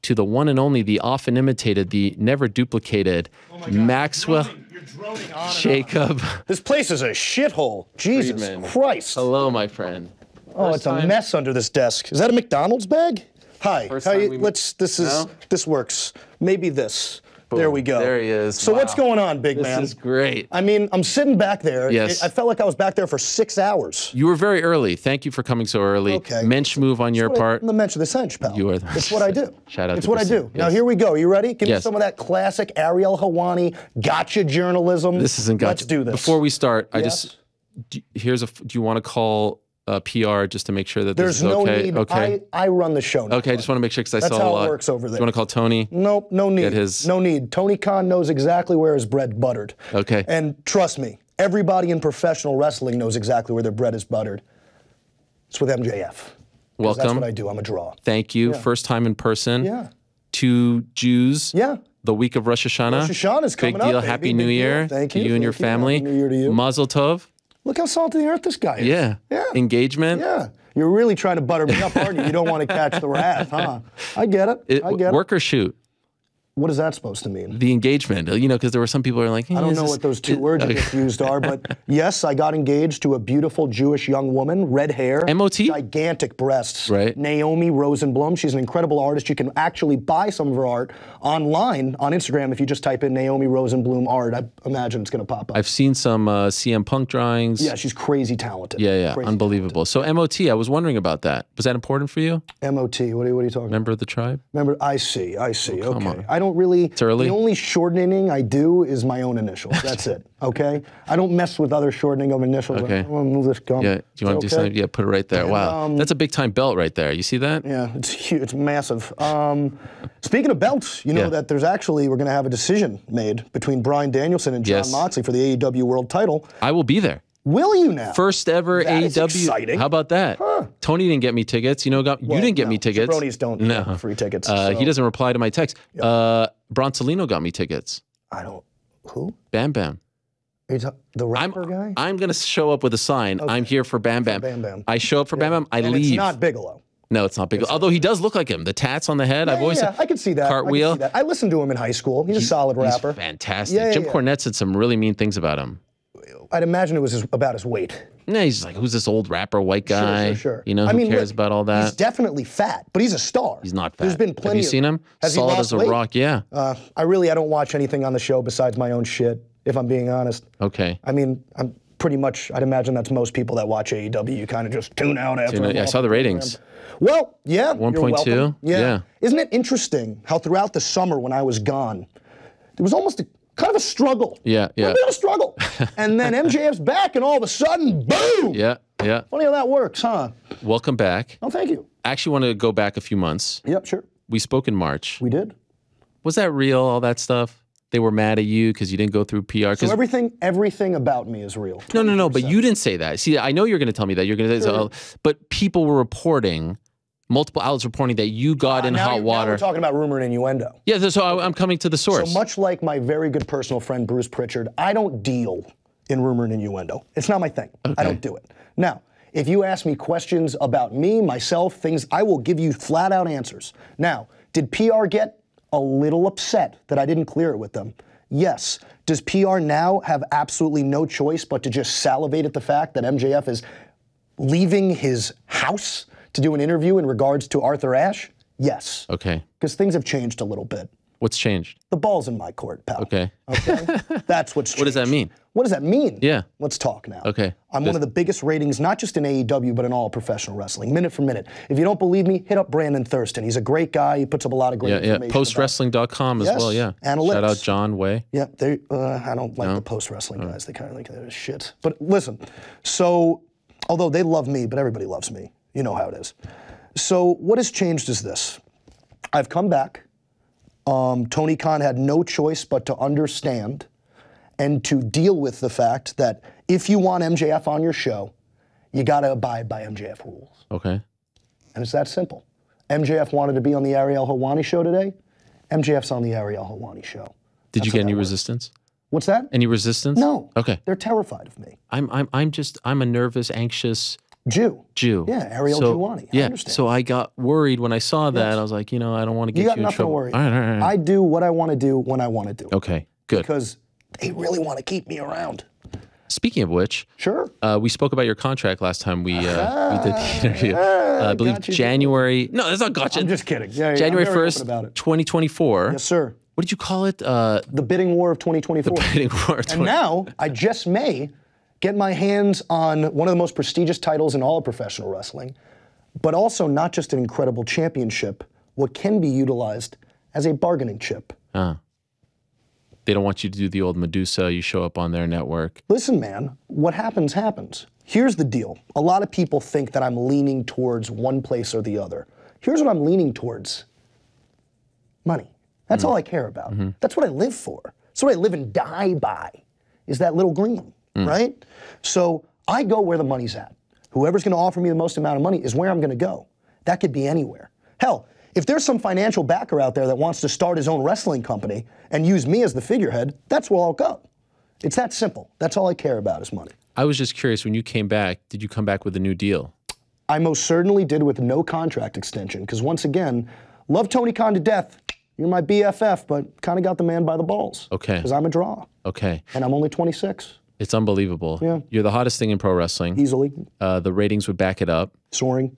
to the one and only, the often imitated, the never duplicated, Maxwell Jacob. This place is a shithole. Jesus Friedman. Christ. Hello, my friend. Oh, it's a mess under this desk. Is that a McDonald's bag? Hi. First How time you, we let's. No? This works. Maybe this. Boom. There we go. There he is. So Wow. what's going on, big man? This is great. I mean, I'm sitting back there. Yes. I felt like I was back there for 6 hours. You were very early. Thank you for coming so early. Okay. Mensch move on your part. I'm the mensch of the cinch, pal. You are the It's what I do. Shout out It's to what I do. Percy. Now Yes. here we go. You ready? Give me Yes. some of that classic Ariel Helwani gotcha journalism. This isn't gotcha. Let's do this. Before we start, I Yes? just do you want to call PR just to make sure that There's this is no okay? need. Okay. I run the show now. Okay, I just want to make sure because I That's saw a how lot. it works over there. Do you want to call Tony? No, no need. Get his- No need. Tony Khan knows exactly where his bread buttered. Okay. And trust me, everybody in professional wrestling knows exactly where their bread is buttered. It's with MJF. 'Cause Welcome. That's what I do. I'm a draw. Thank you. Yeah. First time in person. Yeah. 2 Jews. Yeah. The week of Rosh Hashanah. Rosh Hashanah's coming Big deal. up, baby. Happy Big New deal. Year Thank to you. you and your Thank you. family. Happy New Year to you. Mazel tov. Look how salty the earth this guy is. Yeah. Yeah. Engagement. Yeah. You're really trying to butter me up, aren't you? You don't want to catch the wrath, huh? I get it. I get it. Work or shoot? What is that supposed to mean? The engagement. You know, because there were some people who are like, I don't know what those 2 words you just used are, but yes, I got engaged to a beautiful Jewish young woman, red hair, MOT? gigantic breasts. Right. Naomi Rosenblum. She's an incredible artist. You can actually buy some of her art online on Instagram if you just type in Naomi Rosenblum art. I imagine it's going to pop up. I've seen some CM Punk drawings. Yeah, she's crazy talented. Yeah, Crazy unbelievable. So MOT, I was wondering about that. Was that important for you? talented. MOT, what are you talking about? Member of the tribe? Remember, I see. Okay. on. I don't really. It's early. The only shortening I do is my own initials. That's it. Okay. I don't mess with other shortening of initials. Okay. I'm gonna move this gum. Yeah. Do you want to do something? Yeah, put it right there. And, Wow. That's a big time belt right there. You see that? Yeah, it's huge. It's massive. Speaking of belts, you know Yeah. that there's actually we're going to have a decision made between Bryan Danielson and Jon Yes. Moxley for the AEW World Title. I will be there. Will you now? First ever That is AEW. exciting. How about that? Tony didn't get me tickets. You know, you didn't get no, me tickets. Jabronis don't get free tickets. He so- doesn't reply to my text. Bronsolino got me tickets. I don't. Who? Bam Bam. Are you the rapper guy? I'm going to show up with a sign. I'm here for Bam Bam. Bam Bam. I show up for Bam Bam. I and leave. It's not Bigelow. No, it's not big. Although he does look like him. The tats on the head. I've always Yeah, I can see that. Cartwheel. I can see that. I listened to him in high school. He's a solid rapper. He's fantastic. Yeah, Jim yeah. Cornette said some really mean things about him. I'd imagine it was about his weight. No, he's like, who's this old rapper, white guy? Sure. You know, I who mean, cares look, about all that? He's definitely fat, but he's a star. He's not fat. There's been plenty. Have you seen him? Has he Solid lost as a weight? rock. Yeah. I don't watch anything on the show besides my own shit, if I'm being honest. Okay. I mean, I'm pretty much, I'd imagine that's most people that watch AEW. You kind of just tune out after. Yeah, I saw the ratings. Well, yeah. 1.2? Yeah. Isn't it interesting how throughout the summer when I was gone, there was almost kind of a struggle. Yeah, yeah. A bit of a struggle. And then MJF's back and all of a sudden, boom! Yeah, yeah. Funny how that works, huh? Welcome back. Oh, thank you. I actually want to go back a few months. Yep, sure. We spoke in March. We did. Was that real, all that stuff? They were mad at you because you didn't go through PR? So everything about me is real. No, but you didn't say that. See, I know you're going to tell me that. You're going to, but people were reporting, multiple outlets reporting that you got in hot water. Now we're talking about rumor and innuendo. Yeah, so I'm coming to the source. So much like my very good personal friend Bruce Pritchard, I don't deal in rumor and innuendo. It's not my thing. I don't do it. Now, if you ask me questions about me, myself, things, I will give you flat out answers. Now, did PR get a little upset that I didn't clear it with them? Yes. Does PR now have absolutely no choice but to just salivate at the fact that MJF is leaving his house to do an interview in regards to Arthur Ashe? Yes. Okay. Because things have changed a little bit. What's changed? The ball's in my court, pal. Okay. Okay? That's what's changed. What does that mean? What does that mean? Yeah. Let's talk now. Okay. I'm one of the biggest ratings, not just in AEW, but in all professional wrestling, minute for minute. If you don't believe me, hit up Brandon Thurston. He's a great guy. He puts up a lot of great information. Yeah, postwrestling.com as well, yeah. Analytics. Shout out John Way. Yeah, I don't like the post-wrestling guys. They kind of like that as shit. But listen, so, although they love me, but everybody loves me. You know how it is. So what has changed is this. I've come back. Tony Khan had no choice but to understand and to deal with the fact that if you want MJF on your show, you got to abide by MJF rules. Okay. And it's that simple. MJF wanted to be on the Ariel Helwani show today. MJF's on the Ariel Helwani show. Did you get any resistance? What's that? Any resistance? No. Okay. They're terrified of me. I'm a nervous, anxious Jew. Jew. Yeah, Ariel Jewani. I understand. So I got worried when I saw that. I was like, I don't want to get you in trouble. You got nothing to worry. All right. I do what I want to do when I want to do. Okay, good. Because they really want to keep me around. Speaking of which, sure. We spoke about your contract last time we did the interview. I believe January. No, that's not gotcha. I'm just kidding. Yeah, January I'm very 1st, open about it. 2024. Yes, sir. What did you call it? The bidding war of 2024. The bidding war of 2024. And now I just may get my hands on one of the most prestigious titles in all of professional wrestling, but also not just an incredible championship, what can be utilized as a bargaining chip. They don't want you to do the old Medusa, you show up on their network. Listen, man, what happens, happens. Here's the deal. A lot of people think that I'm leaning towards one place or the other. Here's what I'm leaning towards. Money. That's all I care about. That's what I live for. That's what I live and die by, is that little green, right? So I go where the money's at. Whoever's gonna offer me the most amount of money is where I'm gonna go. That could be anywhere. Hell, if there's some financial backer out there that wants to start his own wrestling company and use me as the figurehead, that's where I'll go. It's that simple. That's all I care about is money. I was just curious, when you came back, did you come back with a new deal? I most certainly did, with no contract extension, because once again, love Tony Khan to death. You're my BFF, but kind of got the man by the balls. Okay. Because I'm a draw. Okay. And I'm only 26. It's unbelievable. Yeah. You're the hottest thing in pro wrestling. Easily. The ratings would back it up. Soaring.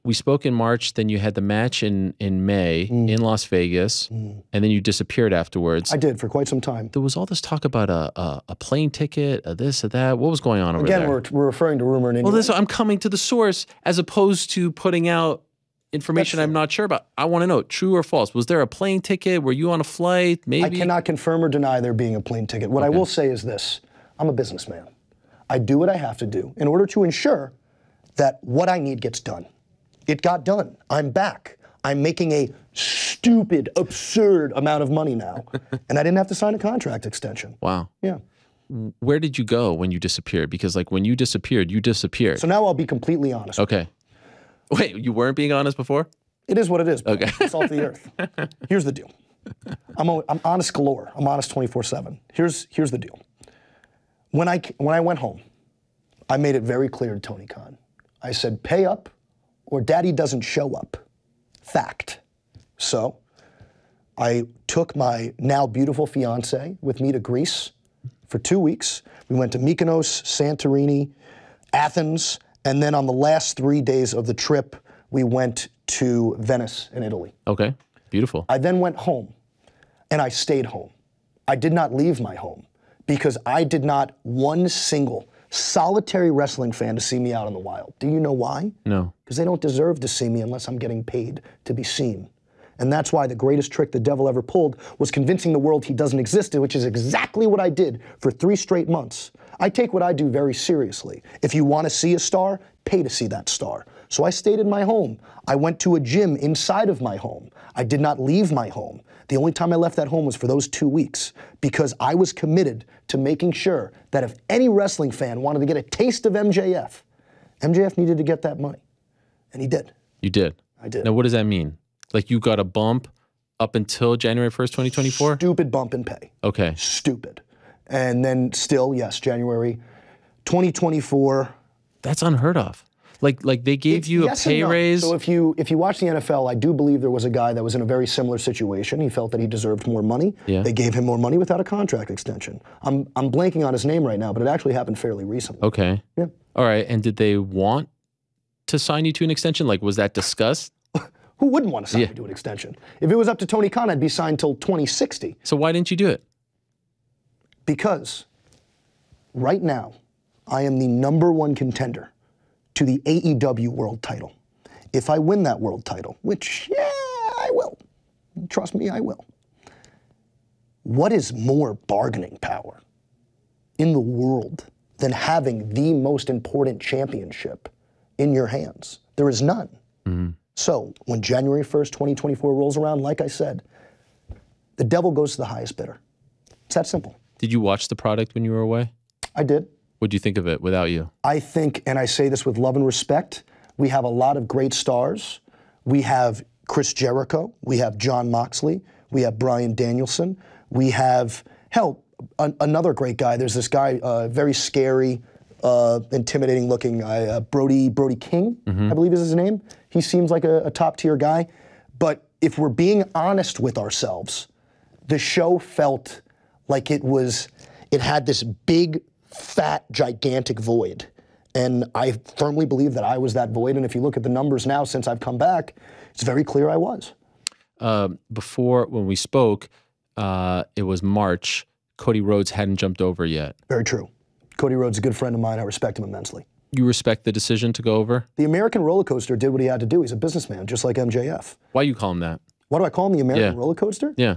We spoke in March, then you had the match in May in Las Vegas, and then you disappeared afterwards. I did, for quite some time. There was all this talk about a plane ticket, a this, or that. What was going on over there? Again, we're referring to rumor and innuendo. Well, I'm coming to the source as opposed to putting out information I'm not sure about. I want to know, true or false. Was there a plane ticket? Were you on a flight? Maybe? I cannot confirm or deny there being a plane ticket. What I will say is this. I'm a businessman. I do what I have to do in order to ensure that what I need gets done. It got done. I'm back. I'm making a stupid, absurd amount of money now. And I didn't have to sign a contract extension. Wow. Yeah. Where did you go when you disappeared? Because like when you disappeared, you disappeared. So now I'll be completely honest. Okay. Wait, you weren't being honest before? It is what it is. Okay. It's off the earth. Here's the deal. I'm honest galore. I'm honest 24/7. Here's the deal. When I went home, I made it very clear to Tony Khan. I said, pay up or daddy doesn't show up. Fact. So I took my now beautiful fiance with me to Greece for 2 weeks. We went to Mykonos, Santorini, Athens, and then on the last 3 days of the trip, we went to Venice in Italy. Okay, beautiful. I then went home, and I stayed home. I did not leave my home because I did not one single solitary wrestling fan to see me out in the wild. Do you know why? No. Because they don't deserve to see me unless I'm getting paid to be seen. And that's why the greatest trick the devil ever pulled was convincing the world he doesn't exist, which is exactly what I did for 3 straight months. I take what I do very seriously. If you want to see a star, pay to see that star. So I stayed in my home. I went to a gym inside of my home. I did not leave my home. The only time I left that home was for those 2 weeks because I was committed to making sure that if any wrestling fan wanted to get a taste of MJF, MJF needed to get that money. And he did. You did? I did. Now, what does that mean? Like you got a bump up until January 1st, 2024? Stupid bump in pay. Okay. Stupid. And then still, yes, January 2024. That's unheard of. Like they gave you a pay raise? So if you watch the NFL, I do believe there was a guy that was in a very similar situation. He felt that he deserved more money. Yeah. They gave him more money without a contract extension. I'm blanking on his name right now, but it actually happened fairly recently. Okay. Yeah. All right. And did they want to sign you to an extension? Like, was that discussed? Who wouldn't want to sign me to an extension? If it was up to Tony Khan, I'd be signed till 2060. So why didn't you do it? Because right now, I am the #1 contender to the AEW world title. If I win that world title, which, yeah, I will. Trust me, I will. What is more bargaining power in the world than having the most important championship in your hands? There is none. Mm-hmm. So when January 1st, 2024 rolls around, like I said, the devil goes to the highest bidder. It's that simple. Did you watch the product when you were away? I did. What do you think of it without you? I think, and I say this with love and respect, we have a lot of great stars. We have Chris Jericho. We have Jon Moxley. We have Bryan Danielson. We have, hell, another great guy. There's this guy, very scary, intimidating looking guy, Brody King, I believe is his name. He seems like a top tier guy. But if we're being honest with ourselves, the show felt like it had this big, fat, gigantic void. And I firmly believe that I was that void. And if you look at the numbers now since I've come back, it's very clear I was. Before, when we spoke, it was March. Cody Rhodes hadn't jumped over yet. Very true. Cody Rhodes is a good friend of mine. I respect him immensely. You respect the decision to go over? The American roller coaster did what he had to do. He's a businessman, just like MJF. Why you call him that? Why do I call him the American roller coaster? Yeah.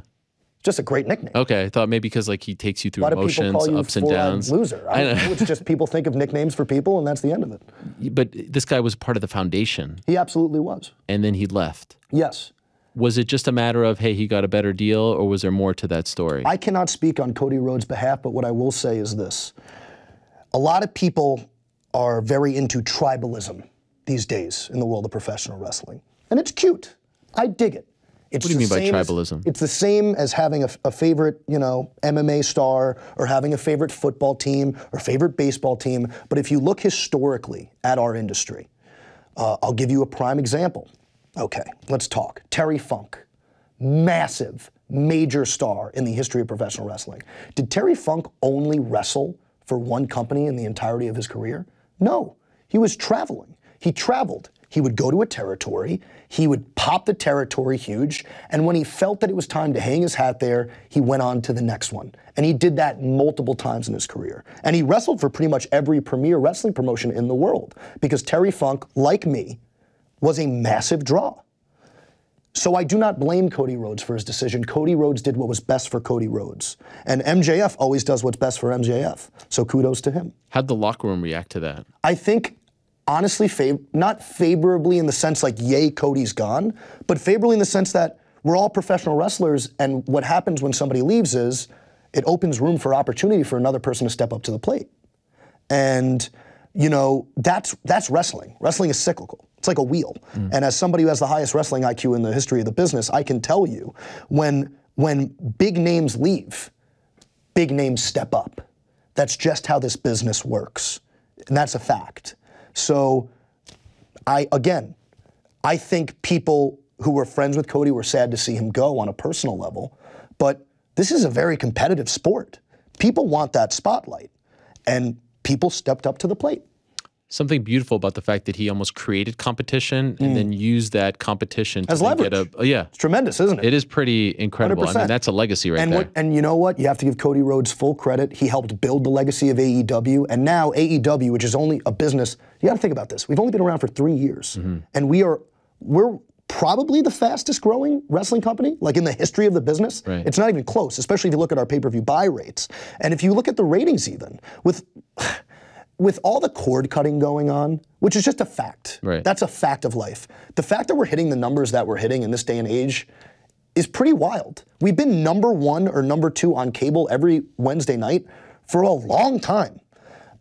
Just a great nickname. Okay, I thought maybe because like he takes you through emotions, people call you ups and downs. Loser. I don't know. It's just people think of nicknames for people, and that's the end of it. But this guy was part of the foundation. He absolutely was. And then he left. Yes. Was it just a matter of, hey, he got a better deal, or was there more to that story? I cannot speak on Cody Rhodes' behalf, but what I will say is this. A lot of people are very into tribalism these days in the world of professional wrestling. And it's cute. I dig it. What do you mean by tribalism? It's the same as having a favorite, MMA star, or having a favorite football team or favorite baseball team. But if you look historically at our industry, I'll give you a prime example. Okay, let's talk. Terry Funk, massive, major star in the history of professional wrestling. Did Terry Funk only wrestle for one company in the entirety of his career? No, he was traveling. He traveled. He would go to a territory, he would pop the territory huge, and when he felt that it was time to hang his hat there, he went on to the next one. And he did that multiple times in his career. And he wrestled for pretty much every premier wrestling promotion in the world, because Terry Funk, like me, was a massive draw. So I do not blame Cody Rhodes for his decision. Cody Rhodes did what was best for Cody Rhodes. And MJF always does what's best for MJF. So kudos to him. How'd the locker room react to that? I think, honestly, not favorably in the sense like, yay, Cody's gone, but favorably in the sense that we're all professional wrestlers, and what happens when somebody leaves is it opens room for opportunity for another person to step up to the plate. And, that's wrestling. Wrestling is cyclical. It's like a wheel. And as somebody who has the highest wrestling IQ in the history of the business, I can tell you, when big names leave, big names step up. That's just how this business works. And that's a fact. So, I think people who were friends with Cody were sad to see him go on a personal level, but this is a very competitive sport. People want that spotlight, and people stepped up to the plate. Something beautiful about the fact that he almost created competition and then used that competition to as leverage. It's tremendous, isn't it? It is pretty incredible. 100%. I mean, that's a legacy right there. And you know what? You have to give Cody Rhodes full credit. He helped build the legacy of AEW, and now AEW, which is only a business, you got to think about this. We've only been around for 3 years, and we're probably the fastest growing wrestling company, like in the history of the business. Right. It's not even close, especially if you look at our pay-per-view buy rates. And if you look at the ratings even, with all the cord cutting going on, which is just a fact. Right. That's a fact of life. The fact that we're hitting the numbers that we're hitting in this day and age is pretty wild. We've been #1 or #2 on cable every Wednesday night for a long time.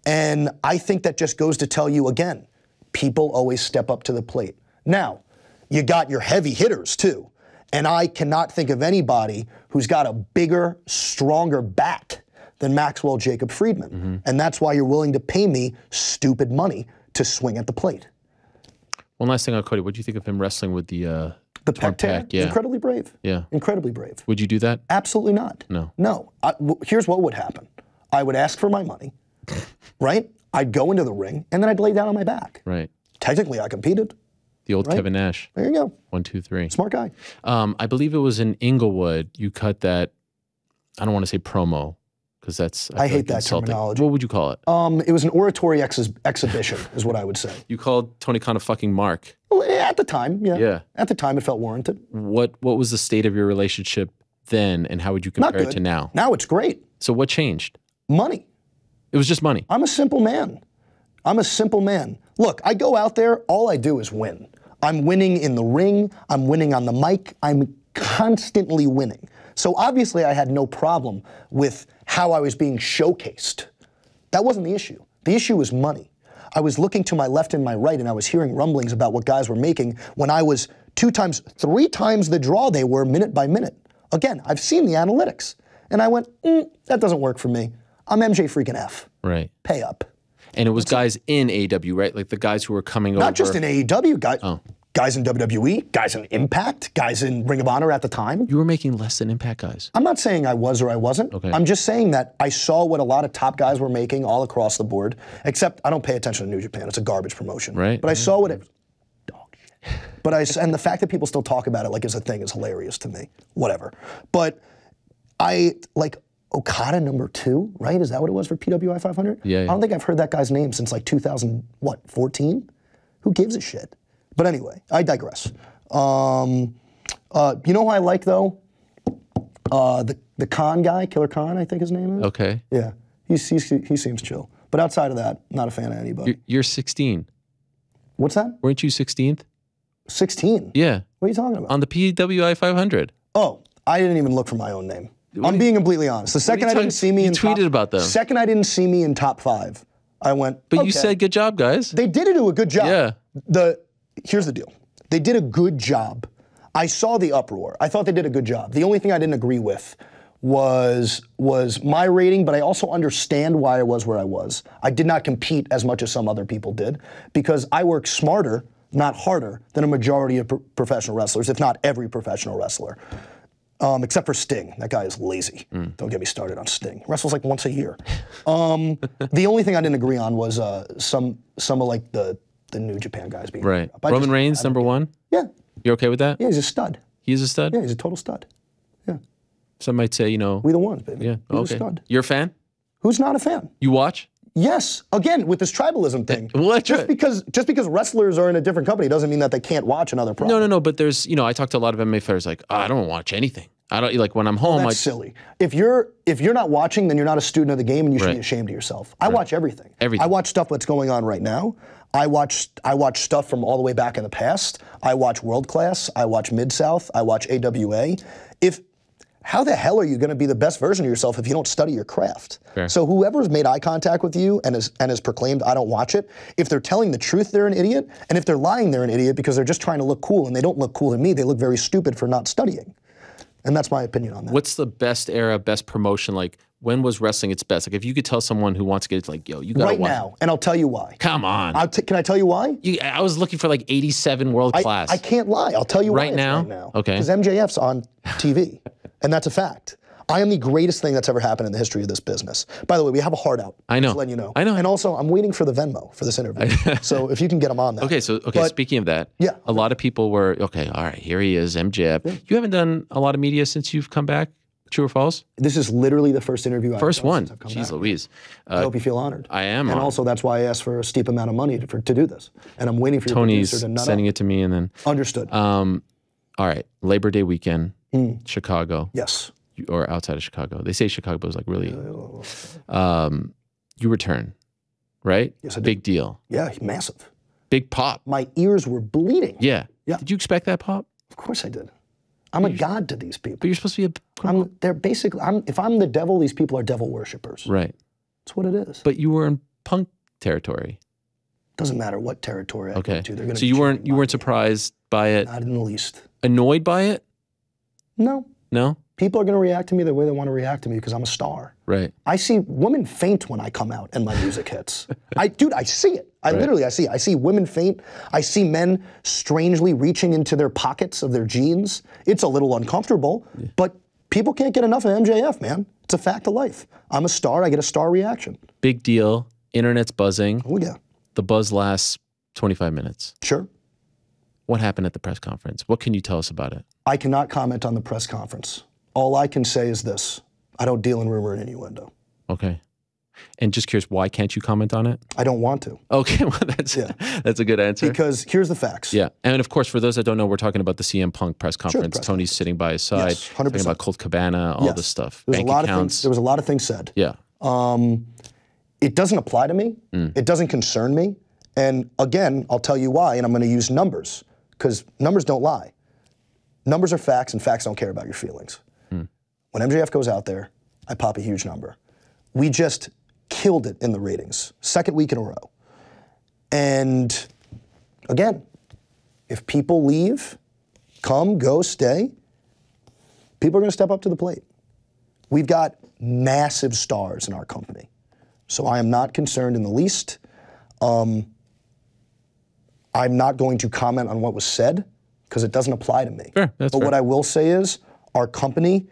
And I think that just goes to tell you again, people always step up to the plate. Now, you got your heavy hitters too. And I cannot think of anybody who's got a bigger, stronger bat than Maxwell Jacob Friedman. And that's why you're willing to pay me stupid money to swing at the plate. One last thing on Cody. What do you think of him wrestling with the pec tear? Yeah. Incredibly brave. Yeah. Incredibly brave. Would you do that? Absolutely not. No. No. Here's what would happen. I would ask for my money, right? I'd go into the ring, and then I'd lay down on my back. Right. Technically, I competed. The old Kevin Nash. There you go. 1, 2, 3. Smart guy. I believe it was in Inglewood. You cut that, I don't want to say promo, because I hate that terminology. What would you call it? It was an oratory exhibition, is what I would say. You called Tony Khan a fucking mark. Well, at the time, yeah. Yeah. At the time, it felt warranted. What was the state of your relationship then, and how would you compare it to now? Now it's great. So what changed? Money. It was just money. I'm a simple man. I'm a simple man. Look, I go out there, all I do is win. I'm winning in the ring, I'm winning on the mic, I'm constantly winning. So obviously I had no problem with how I was being showcased. That wasn't the issue. The issue was money. I was looking to my left and my right, and I was hearing rumblings about what guys were making when I was 2 times, 3 times the draw they were minute by minute. Again, I've seen the analytics. And I went, that doesn't work for me. I'm MJ freaking F. Right. Pay up. And it was guys in AEW, right? Like the guys who were coming over. Not just in AEW, guys in WWE, guys in Impact, guys in Ring of Honor at the time. You were making less than Impact guys. I'm not saying I was or I wasn't. Okay. I'm just saying that I saw what a lot of top guys were making all across the board, except I don't pay attention to New Japan. It's a garbage promotion. Right. But I saw what it... Dog shit. But and the fact that people still talk about it like it's a thing is hilarious to me. Whatever. But like Okada #2, right? Is that what it was for PWI 500? Yeah. I don't think I've heard that guy's name since like 2014? Who gives a shit? But anyway, I digress. You know who I like though? The Khan guy, Killer Khan, I think his name is. Okay. Yeah, he seems chill. But outside of that, not a fan of anybody. You're 16. What's that? Weren't you 16th? 16? Yeah. What are you talking about? On the PWI 500. Oh, I didn't even look for my own name. I'm being completely honest. The second I didn't see me in tweeted about them. Second I didn't see me in top 5, I went, But okay. you said good job, guys. They did do a good job. Yeah. Here's the deal. They did a good job. I saw the uproar. I thought they did a good job. The only thing I didn't agree with was my rating, but I also understand why I was where I was. I did not compete as much as some other people did because I work smarter, not harder, than a majority of professional wrestlers, if not every professional wrestler. Except for Sting. That guy is lazy. Don't get me started on Sting. He wrestles like once a year. The only thing I didn't agree on was some of like the New Japan guys being right. Roman Reigns, #1? Yeah. You're okay with that? Yeah, he's a stud. He's a stud? Yeah, he's a total stud. Yeah. Some might say, you know. We the ones, baby. Yeah. He's Okay. a stud. You're a fan? Who's not a fan? You watch? Yes. Again, with this tribalism thing. Well, just because wrestlers are in a different company doesn't mean that they can't watch another product. No. But there's, you know, I talk to a lot of MMA fighters like, I don't watch anything. I don't, like when I'm home. That's silly. If you're not watching, then you're not a student of the game and you should be ashamed of yourself. I watch everything. I watch stuff that's going on right now. I watch stuff from all the way back in the past. I watch World Class. I watch Mid-South. I watch AWA. How the hell are you going to be the best version of yourself if you don't study your craft? Fair. So whoever's made eye contact with you and has proclaimed, I don't watch it, if they're telling the truth, they're an idiot. And if they're lying, they're an idiot because they're just trying to look cool and they don't look cool to me. They look very stupid for not studying. And that's my opinion on that. What's the best era, best promotion? Like, when was wrestling its best? Like, if you could tell someone who wants to get it, like, yo, you got to watch. Right now, and I'll tell you why. Come on. Can I tell you why? I was looking for like 87 world class. I can't lie. I'll tell you why right now. Right now. Okay. Because MJF's on TV, and that's a fact. I am the greatest thing that's ever happened in the history of this business. By the way, we have a hard out. I know. Just letting you know. I know. And also, I'm waiting for the Venmo for this interview. So if you can get him on that. Okay, speaking of that, yeah, a lot of people were, okay, all right, here he is, MJF. Yeah. You haven't done a lot of media since you've come back? True or false? This is literally the first interview I've done First one. Since I've come Jeez back. Louise. I hope you feel honored. I am And honored. also, that's why I asked for a steep amount of money to do this. And I'm waiting for your producer to nut sending up. it to me and then. Understood. All right, Labor Day weekend, Chicago. Yes. Or outside of Chicago. They say Chicago is like really. You return, right? Yes, I did. Big deal. Yeah, massive. Big pop. My ears were bleeding. Yeah. Yeah. Did you expect that pop? Of course I did. I'm a god to these people. But you're supposed to be They're basically, if I'm the devil, these people are devil worshippers. Right. That's what it is. But you were in punk territory. Doesn't matter what territory I go to. They're gonna so you weren't surprised by it? Not in the least. Annoyed by it? No. No? People are going to react to me the way they want to react to me because I'm a star. Right. I see women faint when I come out and my music hits. Dude, I see it. Literally, I see it. I see women faint. I see men strangely reaching into their pockets of their jeans. It's a little uncomfortable, but people can't get enough of MJF, man. It's a fact of life. I'm a star. I get a star reaction. Big deal. Internet's buzzing. Oh, yeah. The buzz lasts 25 minutes. Sure. What happened at the press conference? What can you tell us about it? I cannot comment on the press conference. All I can say is this. I don't deal in rumor and innuendo. Okay. And just curious, why can't you comment on it? I don't want to. Okay, well, that's a good answer. Because here's the facts. Yeah, and of course, for those that don't know, we're talking about the CM Punk press conference. Press Tony's sitting by his side, yes, 100%. talking about Colt Cabana, all this stuff, there was bank a lot accounts. Of things, there was a lot of things said. Yeah. It doesn't apply to me. It doesn't concern me. And again, I'll tell you why, and I'm going to use numbers, because numbers don't lie. Numbers are facts, and facts don't care about your feelings. When MJF goes out there, I pop a huge number. We just killed it in the ratings, second week in a row. And again, if people leave, come, go, stay, people are going to step up to the plate. We've got massive stars in our company. So I am not concerned in the least. I'm not going to comment on what was said because it doesn't apply to me. Fair, that's but fair. what I will say is our company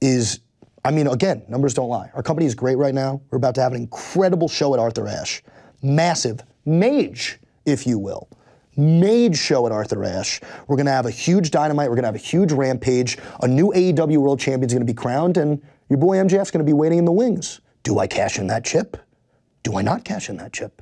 is, I mean, again, numbers don't lie. Our company is great right now. We're about to have an incredible show at Arthur Ashe. Massive, mage, if you will. Mage show at Arthur Ashe. We're going to have a huge Dynamite. We're going to have a huge Rampage. A new AEW World Champion is going to be crowned, and your boy MJF's going to be waiting in the wings. Do I cash in that chip? Do I not cash in that chip?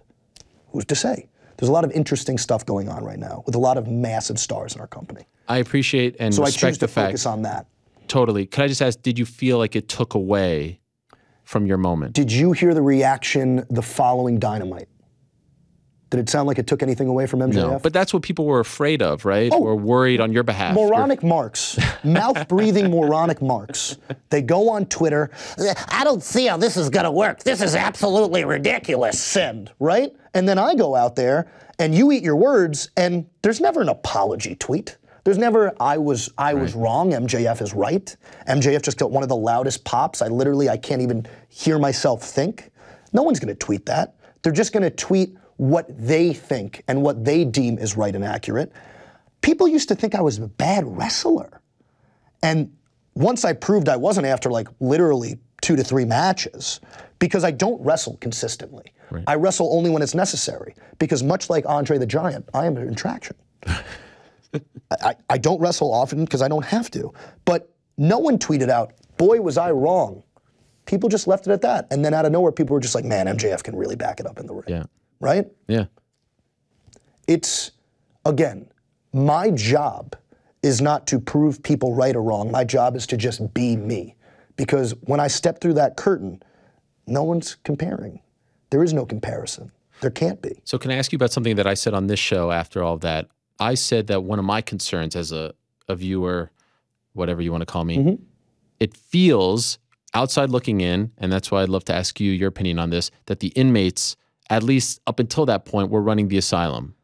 Who's to say? There's a lot of interesting stuff going on right now with a lot of massive stars in our company. I appreciate and So I respect choose to the fact. focus on that. Totally. Could I just ask, did you feel like it took away from your moment? Did you hear the reaction the following Dynamite? Did it sound like it took anything away from MJF? No, but that's what people were afraid of, right? Or worried on your behalf. Moronic marks, mouth-breathing moronic marks. They go on Twitter, I don't see how this is gonna work. This is absolutely ridiculous. Send, right? And then I go out there and you eat your words and there's never an apology tweet. There's never, I was wrong, MJF is right. MJF just got one of the loudest pops. I can't even hear myself think. No one's gonna tweet that. They're just gonna tweet what they think and what they deem is right and accurate. People used to think I was a bad wrestler. And once I proved I wasn't after like literally 2 to 3 matches, because I don't wrestle consistently. Right. I wrestle only when it's necessary. Because much like Andre the Giant, I am an attraction. I don't wrestle often because I don't have to. But no one tweeted out, boy, was I wrong. People just left it at that. And then out of nowhere, people were just like, man, MJF can really back it up in the ring. Yeah. Right? Yeah. It's, again, my job is not to prove people right or wrong. My job is to just be me. Because when I step through that curtain, no one's comparing. There is no comparison. There can't be. So can I ask you about something that I said on this show after all of that? I said that one of my concerns as a viewer, whatever you want to call me, it feels, outside looking in, and that's why I'd love to ask you your opinion on this, that the inmates, at least up until that point, were running the asylum.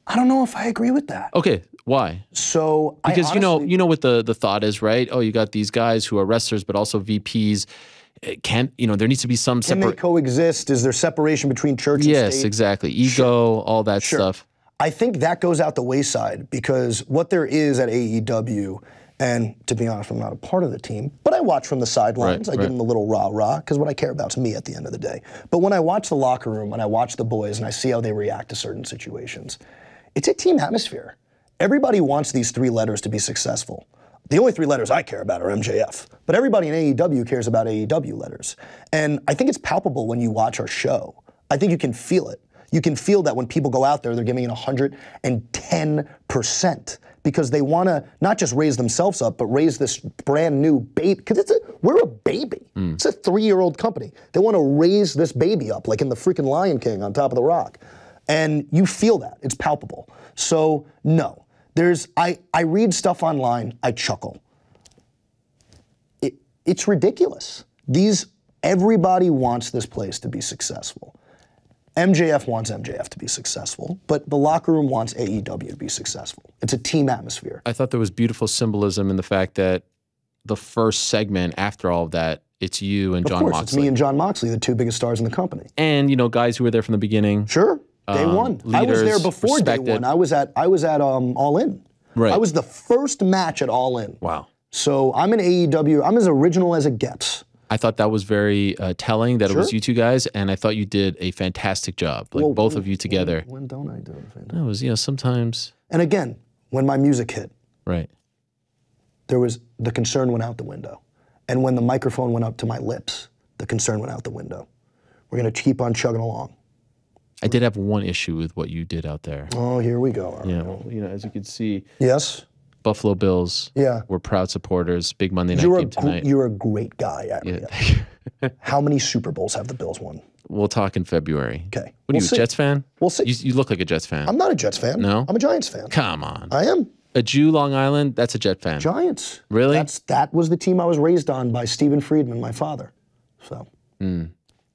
I don't know if I agree with that. Okay, why? So because honestly, you know what the thought is, right? Oh, you got these guys who are wrestlers but also VPs. There needs to be some can they coexist? Is there separation between church and state? Yes, exactly. Ego, all that stuff. I think that goes out the wayside because what there is at AEW, and to be honest, I'm not a part of the team, but I watch from the sidelines. I give them the little rah-rah because what I care about is me at the end of the day. But when I watch the locker room and I watch the boys and I see how they react to certain situations, it's a team atmosphere. Everybody wants these 3 letters to be successful. The only 3 letters I care about are MJF, but everybody in AEW cares about AEW letters. And I think it's palpable when you watch our show. I think you can feel it. You can feel that when people go out there, they're giving it 110% because they want to not just raise themselves up, but raise this brand new baby. Because we're a baby. It's a 3-year-old company. They want to raise this baby up, like in the freaking Lion King on top of the rock. And you feel that. It's palpable. So, no. I read stuff online, I chuckle. It's ridiculous. Everybody wants this place to be successful. MJF wants MJF to be successful, but the locker room wants AEW to be successful. It's a team atmosphere. I thought there was beautiful symbolism in the fact that the first segment after all of that, it's you and Jon Moxley. Of course, it's me and Jon Moxley, the 2 biggest stars in the company. And, guys who were there from the beginning. Sure, day one. I was there before day one. I was at All In. Right. I was the first match at All In. Wow. So I'm an AEW, I'm as original as it gets. I thought that was very telling that it was you 2 guys, and I thought you did a fantastic job, like both of you together. When don't I do it? It was, sometimes. And again, when my music hit, right, there was the concern went out the window. And when the microphone went up to my lips, the concern went out the window. We're going to keep on chugging along. I did have one issue with what you did out there. Oh, here we go. Yeah, well, as you can see. Yes. Buffalo Bills were proud supporters. Big Monday night game tonight. You're a great guy. How many Super Bowls have the Bills won? We'll talk in February. Okay. What are you, a Jets fan? We'll see. You look like a Jets fan. I'm not a Jets fan. No? I'm a Giants fan. Come on. I am. A Jew, Long Island, that's a Jet fan. Giants. Really? That was the team I was raised on by Stephen Friedman, my father. So.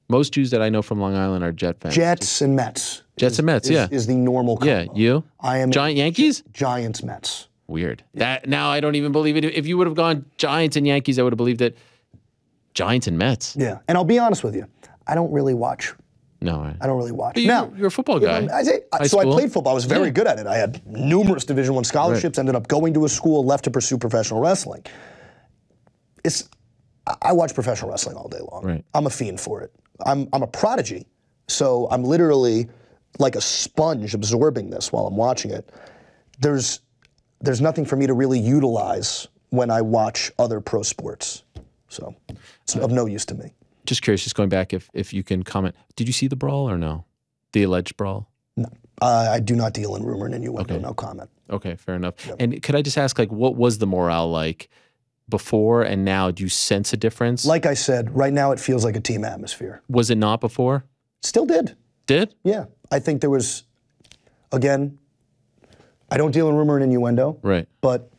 Most Jews that I know from Long Island are Jet fans. Jets and Mets. Jets and Mets, is the normal combo. Yeah, you? I am Giant Yankees? Giants, Mets. Weird. Now I don't even believe it. If you would have gone Giants and Yankees, I would have believed it. Giants and Mets. Yeah, and I'll be honest with you. I don't really watch No, right. I don't really watch. But Now, you're a football guy. I played football. I was very good at it. I had numerous Division I scholarships, ended up going to a school, left to pursue professional wrestling. I watch professional wrestling all day long. Right. I'm a fiend for it. I'm a prodigy, so I'm literally like a sponge absorbing this while I'm watching it. There's nothing for me to really utilize when I watch other pro sports. So it's of no use to me. Just curious, just going back, if you can comment. Did you see the brawl or no? The alleged brawl? No. I do not deal in rumor and innuendo. Okay. No comment. Okay, fair enough. Yep. And could I just ask, like, what was the morale like before and now? Do you sense a difference? Like I said, right now it feels like a team atmosphere. Was it not before? Still did. Did? Yeah. I think there was, again, I don't deal in rumor and innuendo. Right. But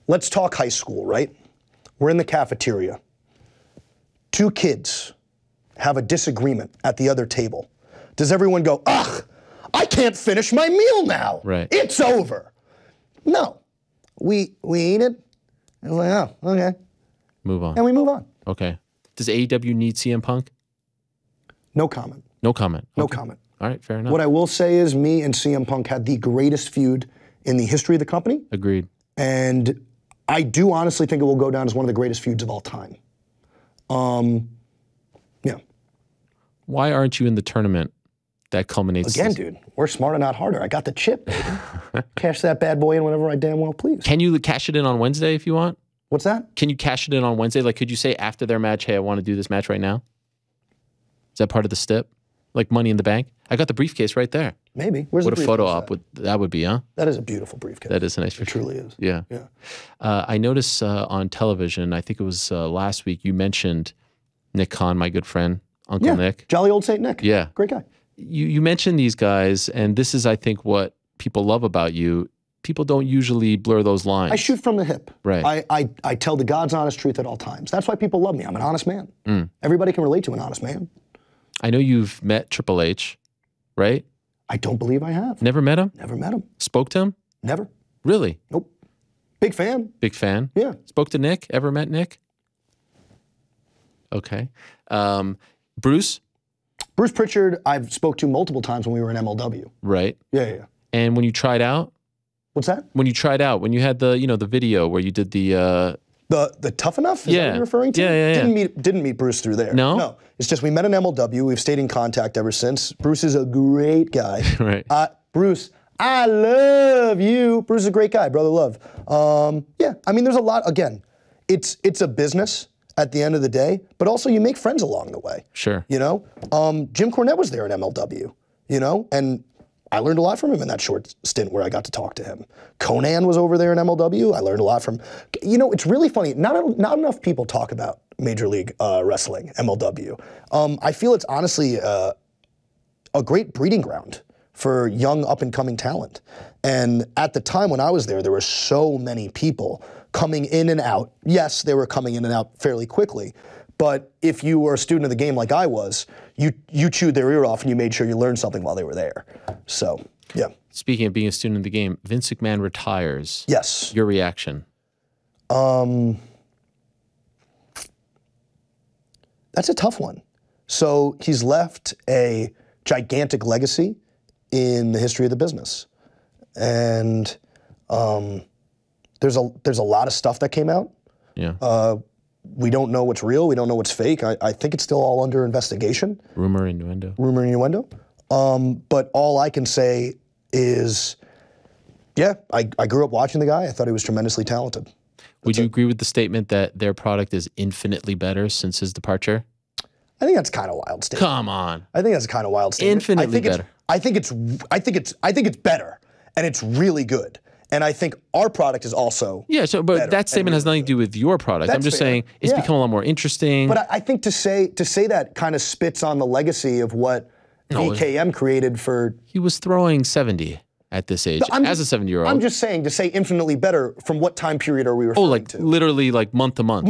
let's talk high school, right? We're in the cafeteria. Two kids have a disagreement at the other table. Does everyone go, ugh, I can't finish my meal now. Right. It's over. No. We eat it. And we're like, oh, okay. Move on. And we move on. Okay. Does AEW need CM Punk? No comment. No comment. No Okay. comment. All right, fair enough. What I will say is me and CM Punk had the greatest feud in the history of the company. Agreed. And I do honestly think it will go down as one of the greatest feuds of all time. Yeah. Why aren't you in the tournament that culminates? Again, dude, we're smarter, not harder. I got the chip, baby. Cash that bad boy in whenever I damn well please. Can you cash it in on Wednesday if you want? What's that? Can you cash it in on Wednesday? Like, could you say after their match, hey, I want to do this match right now? Is that part of the stip? Like Money in the Bank? I got the briefcase right there. Maybe. Where's What the a briefcase photo at? op that would be, huh? That is a beautiful briefcase. That is a nice It picture. truly is. Yeah. Yeah. I noticed on television, I think it was last week, you mentioned Nick Khan, my good friend, Uncle Yeah. Nick. Jolly old Saint Nick. Yeah. Great guy. You mentioned these guys, and this is, I think, what people love about you. People don't usually blur those lines. I shoot from the hip. Right. I tell the God's honest truth at all times. That's why people love me. I'm an honest man. Everybody can relate to an honest man. I know you've met Triple H, right? I don't believe I have. Never met him? Never met him. Spoke to him? Never. Really? Nope. Big fan. Big fan? Yeah. Spoke to Nick? Ever met Nick? Okay. Bruce? Bruce Pritchard, I've spoke to multiple times when we were in MLW. Right. Yeah. And when you tried out? What's that? When you tried out, when you had the, the video where you did the Tough Enough? Is that what you're referring to? Yeah. Didn't meet Bruce through there. No? No. It's just we met in MLW. We've stayed in contact ever since. Bruce is a great guy. Right. Bruce, I love you. Bruce is a great guy, brother love. Yeah, I mean, there's a lot. Again, it's a business at the end of the day, but also you make friends along the way. Sure. Jim Cornette was there in MLW, and I learned a lot from him in that short stint where I got to talk to him. Conan was over there in MLW. I learned a lot from, it's really funny. Not enough people talk about Major League Wrestling, MLW. I feel it's honestly a great breeding ground for young up-and-coming talent. And at the time when I was there were so many people coming in and out. Yes, they were coming in and out fairly quickly, but if you were a student of the game like I was, you chewed their ear off and you made sure you learned something while they were there. So, yeah. Speaking of being a student of the game, Vince McMahon retires. Yes. Your reaction? That's a tough one. So he's left a gigantic legacy in the history of the business. And there's a lot of stuff that came out. Yeah. We don't know what's real. We don't know what's fake. I think it's still all under investigation. Rumor, innuendo. But all I can say is, yeah, I grew up watching the guy. I thought he was tremendously talented. Would you agree with the statement that their product is infinitely better since his departure? I think that's kind of a wild statement. Come on. I think that's a kind of wild statement. Infinitely better. I think it's better, and it's really good. And I think our product is also but that statement has nothing to do with your product. I'm just saying it's become a lot more interesting. But I think to say that kind of spits on the legacy of what VKM created for. He was throwing 70 at this age as a 70-year-old. I'm just saying to say infinitely better. From what time period are we referring to? Literally like month to month.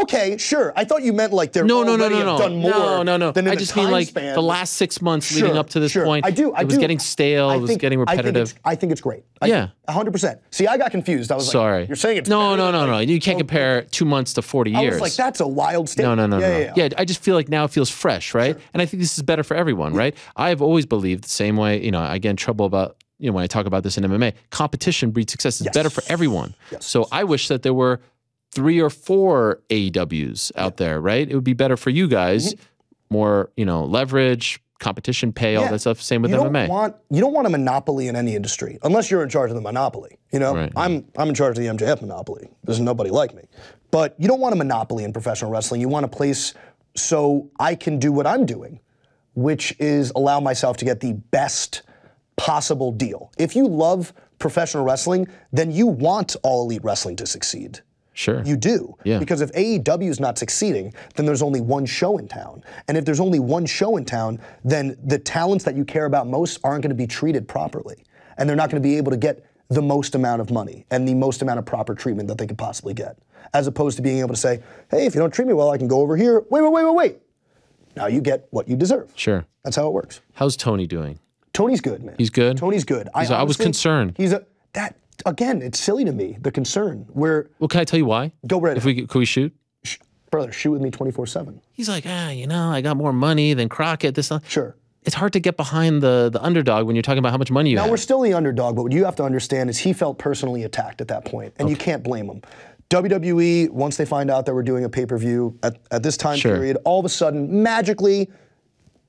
Okay, sure. I thought you meant like they're No. already have done more than in I the just mean time like span. the last 6 months leading up to this point. I was getting stale. It was getting repetitive. I think it's great. Yeah. 100%. See, I got confused. I was Sorry. like, you're saying it's no. better? You can't compare 2 months to 40 years. I was like, that's a wild statement. No. Yeah. I just feel like now it feels fresh, right? And I think this is better for everyone, right? I've always believed the same way. You know, I get in trouble about, you know, when I talk about this in MMA, competition breeds success. It's better for everyone. Yes. So I wish that there were 3 or 4 AEWs out there, right? It would be better for you guys, more, you know, leverage, competition pay, all that stuff. Same with MMA. You don't want a monopoly in any industry, unless you're in charge of the monopoly. You know, Right. I'm in charge of the MJF monopoly. There's nobody like me. But you don't want a monopoly in professional wrestling. You want a place so I can do what I'm doing, which is allow myself to get the best possible deal. If you love professional wrestling, then you want All Elite Wrestling to succeed. Sure. You do. Yeah. Because if AEW is not succeeding, then there's only one show in town. And if there's only one show in town, then the talents that you care about most aren't going to be treated properly. And they're not going to be able to get the most amount of money and the most amount of proper treatment that they could possibly get. As opposed to being able to say, hey, if you don't treat me well, I can go over here. Wait. Now you get what you deserve. Sure. That's how it works. How's Tony doing? Tony's good, man. He's good? Tony's good. I was concerned. Again, it's silly to me, the concern. Well, can I tell you why? Go right ahead. Could we shoot? Brother, shoot with me 24/7. He's like, you know, I got more money than Crockett. This, Sure. It's hard to get behind the underdog when you're talking about how much money you have. Now, we're still the underdog, but what you have to understand is he felt personally attacked at that point, and you can't blame him. WWE, once they find out that we're doing a pay-per-view at this time period, all of a sudden, magically,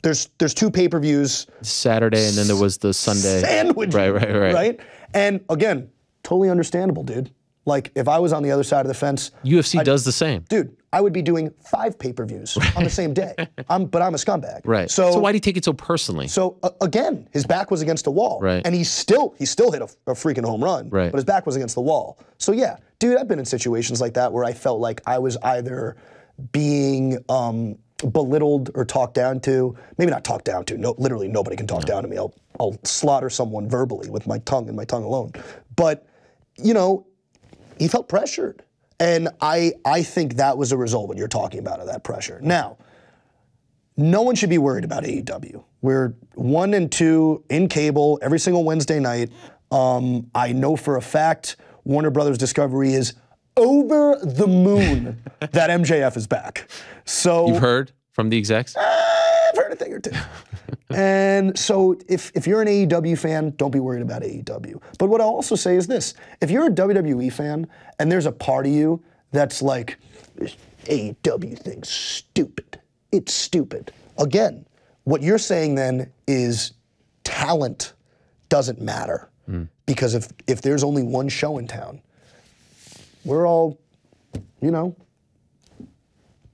there's 2 pay-per-views. Saturday, and then there was the Sunday. Sandwich. Right? And again, totally understandable, dude. Like, if I was on the other side of the fence. UFC does the same. Dude, I would be doing 5 pay-per-views on the same day. But I'm a scumbag. Right. So why do you take it so personally? So again, his back was against the wall. Right. And he still hit a freaking home run. Right. But his back was against the wall. So yeah, dude, I've been in situations like that where I felt like I was either being belittled or talked down to. Maybe not talked down to. No, literally nobody can talk down to me. I'll slaughter someone verbally with my tongue and my tongue alone. But, you know, he felt pressured. And I think that was a result, what you're talking about, of that pressure. Now, no one should be worried about AEW. We're 1 and 2 in cable every single Wednesday night. I know for a fact Warner Brothers Discovery is over the moon that MJF is back. So you've heard from the execs? I've heard a thing or two. And so if you're an AEW fan, don't be worried about AEW. But what I'll also say is this. If you're a WWE fan and there's a part of you that's like, this AEW thing's stupid. It's stupid. Again, what you're saying then is talent doesn't matter. Because if there's only one show in town, we're all, you know,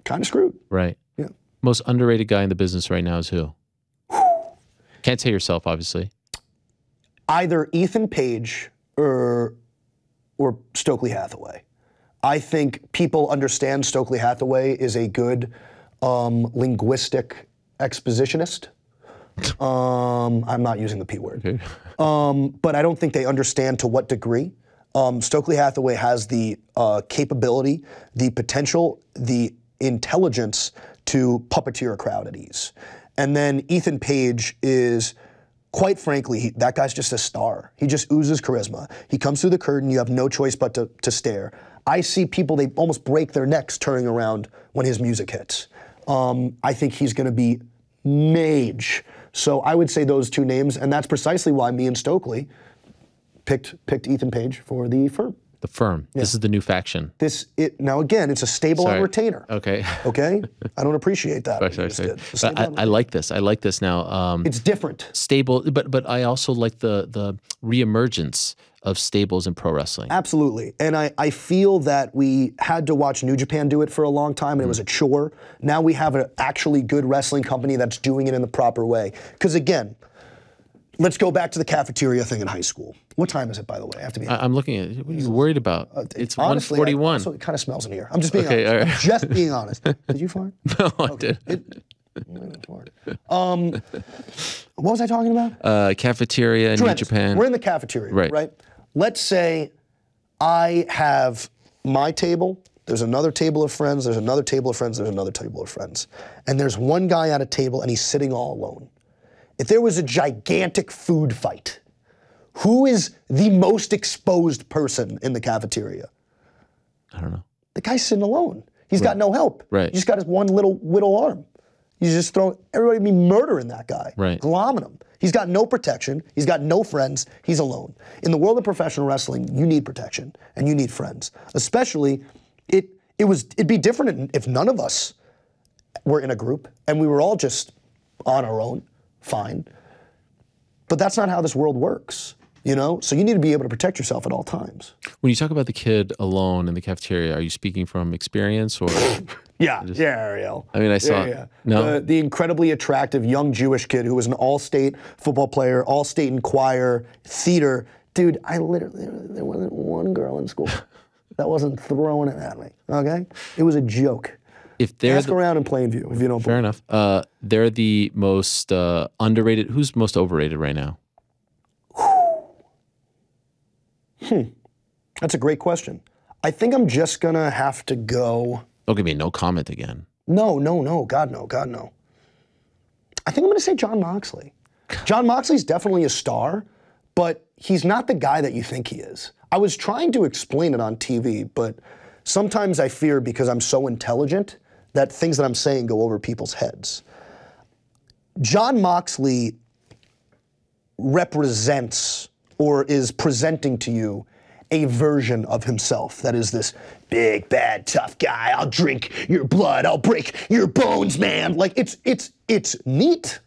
kind of screwed. Right. Yeah. Most underrated guy in the business right now is who? Can't say yourself, obviously. Either Ethan Page or Stokely Hathaway. I think people understand Stokely Hathaway is a good linguistic expositionist. I'm not using the P word. Okay. But I don't think they understand to what degree. Stokely Hathaway has the capability, the potential, the intelligence to puppeteer a crowd at ease. And then Ethan Page is, quite frankly, that guy's just a star. He just oozes charisma. He comes through the curtain, you have no choice but to stare. I see people, they almost break their necks turning around when his music hits. I think he's going to be mage. So I would say those 2 names, and that's precisely why me and Stokely picked Ethan Page for the firm. The firm. Yeah. This is the new faction. Now again, it's a stable on retainer. Okay. Okay? I don't appreciate that. Sorry. I like this. I like this now. It's different. Stable, but I also like the reemergence of stables in pro wrestling. Absolutely. And I feel that we had to watch New Japan do it for a long time, and it was a chore. Now we have an actually good wrestling company that's doing it in the proper way. Because again, let's go back to the cafeteria thing in high school. What time is it, by the way? I have to be. I'm looking at it. What are you worried about? It's honestly, 1:41. So it kind of smells in here. I'm just being honest. All right. I'm just being honest. Did you fart? No, I didn't. What was I talking about? Cafeteria in New Japan. We're in the cafeteria, right? Let's say I have my table, there's another table of friends, there's another table of friends, there's another table of friends. And there's one guy at a table and he's sitting all alone. If there was a gigantic food fight, who is the most exposed person in the cafeteria? I don't know. The guy's sitting alone. He's got no help. Right. He's just got his one little whittle arm. He's just throwing, everybody be murdering that guy. Right. Glomming him. He's got no protection. He's got no friends. He's alone. In the world of professional wrestling, you need protection and you need friends. Especially, it'd be different if none of us were in a group and we were all just on our own, fine. But that's not how this world works. You know, so you need to be able to protect yourself at all times. When you talk about the kid alone in the cafeteria, are you speaking from experience or? Yeah, Ariel. I mean, I saw. No, the incredibly attractive young Jewish kid who was an all-state football player, all-state in choir, theater. Dude, there wasn't one girl in school that wasn't throwing it at me. Okay, it was a joke. If they're ask around in Plainview if you don't. Fair enough. They're the most underrated. Who's most overrated right now? That's a great question. I think I'm just gonna have to go. Don't give me no comment again. No. God, no. I think I'm gonna say Jon Moxley. Jon Moxley's definitely a star, but he's not the guy that you think he is. I was trying to explain it on TV, but sometimes I fear because I'm so intelligent that things that I'm saying go over people's heads. Jon Moxley represents or is presenting to you a version of himself that is this big, bad, tough guy. I'll drink your blood. I'll break your bones, man. Like, it's neat,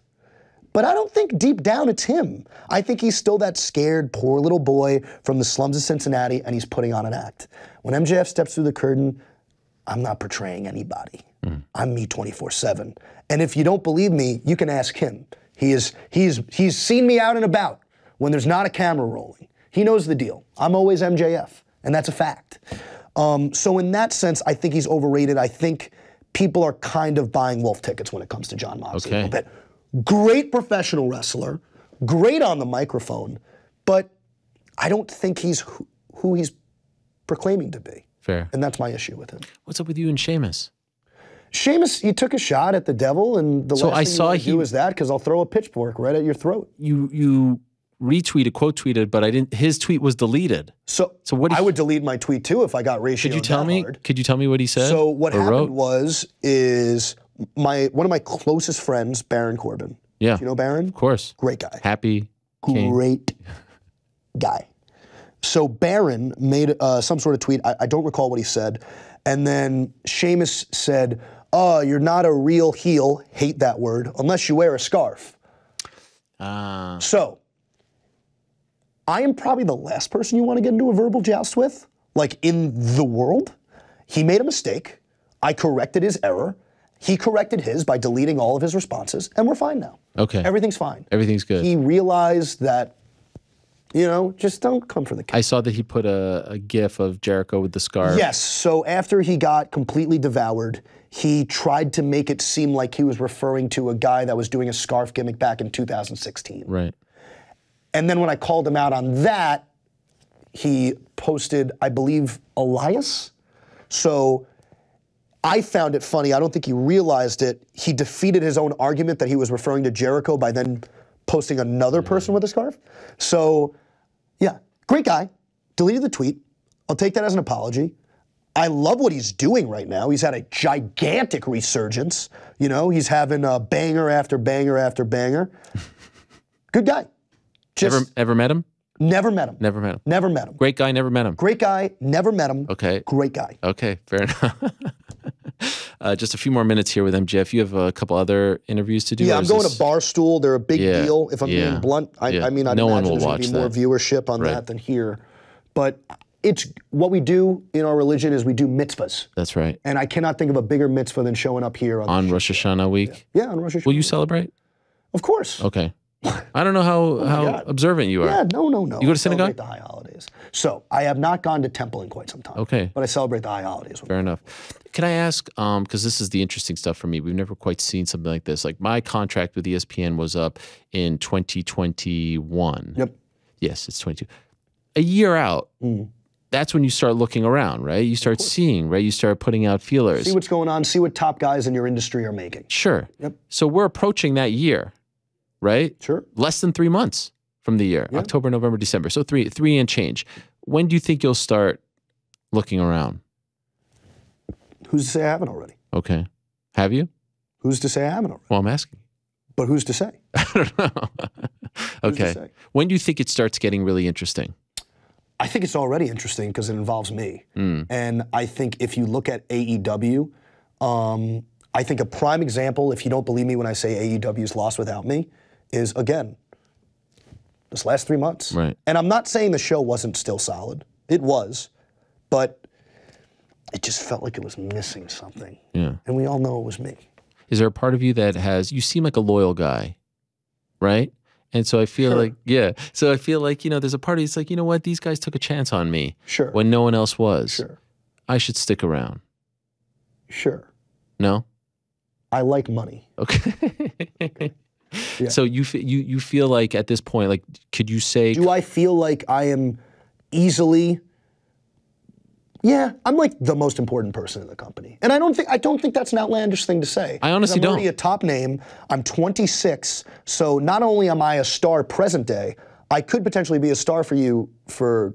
but I don't think deep down it's him. I think he's still that scared, poor little boy from the slums of Cincinnati, and he's putting on an act. When MJF steps through the curtain, I'm not portraying anybody. I'm me 24/7. And if you don't believe me, you can ask him. He's seen me out and about when there's not a camera rolling. He knows the deal. I'm always MJF, and that's a fact. So in that sense, I think he's overrated. I think people are kind of buying wolf tickets when it comes to Jon Moxley a little bit. Great professional wrestler, great on the microphone, but I don't think he's who he's proclaiming to be. Fair. And that's my issue with him. What's up with you and Sheamus? Sheamus, you took a shot at the devil, and the last thing you do is that, because I'll throw a pitchfork right at your throat. You retweeted, quote tweeted, but I didn't. His tweet was deleted. So what? I would delete my tweet too if I got ratio. Could you tell me? Hard. Could you tell me what he said? So what happened wrote? is one of my closest friends, Baron Corbin. Yeah, do you know Baron? Of course. Great guy. Happy. Great guy. So Baron made some sort of tweet. I don't recall what he said, and then Sheamus said, "Oh, you're not a real heel. Hate that word unless you wear a scarf." So. I am probably the last person you want to get into a verbal joust with, like in the world. He made a mistake. I corrected his error. He corrected his by deleting all of his responses, and we're fine now. Okay. Everything's fine. Everything's good. He realized that, just don't come for the kill. I saw that he put a gif of Jericho with the scarf. Yes, so after he got completely devoured, he tried to make it seem like he was referring to a guy that was doing a scarf gimmick back in 2016. Right. And then when I called him out on that, he posted, I believe, Elias. So I found it funny. I don't think he realized it. He defeated his own argument that he was referring to Jericho by then posting another person with a scarf. So, yeah, great guy. Deleted the tweet. I'll take that as an apology. I love what he's doing right now. He's had a gigantic resurgence. He's having a banger after banger after banger. Good guy. Ever met him? Never met him. Never met him. Never met him. Great guy, never met him. Great guy, never met him. Okay. Great guy. Okay, fair enough. Just a few more minutes here with MJF. You have a couple other interviews to do? Yeah, I'm going to Barstool. They're a big deal. If I'm being blunt, I mean, I'd imagine there's going to be more viewership on that than here. But it's what we do in our religion is we do mitzvahs. That's right. And I cannot think of a bigger mitzvah than showing up here on Rosh Hashanah week. Yeah, on Rosh Hashanah. Will you celebrate? Of course. Okay. I don't know how observant you are. Yeah, no. You go to synagogue? I celebrate the high holidays. So I have not gone to temple in quite some time. Okay. But I celebrate the high holidays. Fair enough. Can I ask, because this is the interesting stuff for me, we've never quite seen something like this. Like my contract with ESPN was up in 2021. Yep. Yes, it's 22. A year out, that's when you start looking around, right? You start seeing, right? You start putting out feelers. See what's going on, see what top guys in your industry are making. Sure. Yep. So we're approaching that year, right? Sure. Less than 3 months from the year, October, November, December. So three and change. When do you think you'll start looking around? Who's to say I haven't already? Okay. Have you? Who's to say I haven't already? Well, I'm asking. But who's to say? I don't know. Okay. When do you think it starts getting really interesting? I think it's already interesting because it involves me. And I think if you look at AEW, I think a prime example, if you don't believe me when I say AEW's lost without me, is, again, this last 3 months. Right. And I'm not saying the show wasn't still solid. It was. But it just felt like it was missing something. Yeah. And we all know it was me. Is there a part of you that you seem like a loyal guy, right? And so I feel like, so I feel like, there's a part of you that's like, you know what? These guys took a chance on me. Sure. When no one else was. Sure. I should stick around. Sure. No? I like money. Okay. Yeah. So you feel like at this point, like, could you say? Do I feel like I am easily? Yeah, I'm like the most important person in the company, and I don't think that's an outlandish thing to say. I honestly don't. I'm already a top name. I'm 26, so not only am I a star present day, I could potentially be a star for you for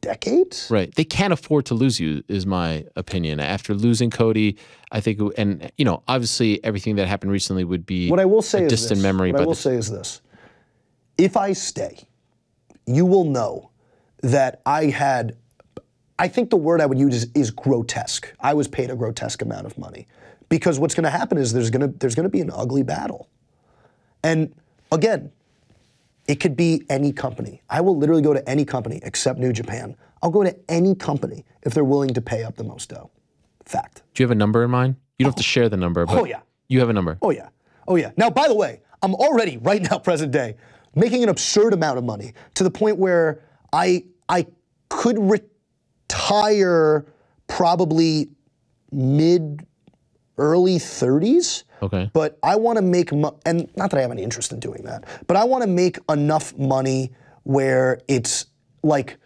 decades. Right. They can't afford to lose you, is my opinion. After losing Cody, I think, and obviously everything that happened recently would be what I will say a is distant this. memory. What I will say is this: if I stay, you will know that I think the word I would use is grotesque. I was paid a grotesque amount of money because what's going to happen is there's going to be an ugly battle. And again, it could be any company. I will literally go to any company except New Japan. I'll go to any company if they're willing to pay up the most dough. Fact. Do you have a number in mind? You don't have to share the number, but you have a number. Oh yeah. Oh yeah. Now, by the way, I'm already, right now, present day, making an absurd amount of money to the point where I could retire probably early 30s. Okay. But I want to make, and not that I have any interest in doing that, but I want to make enough money where it's like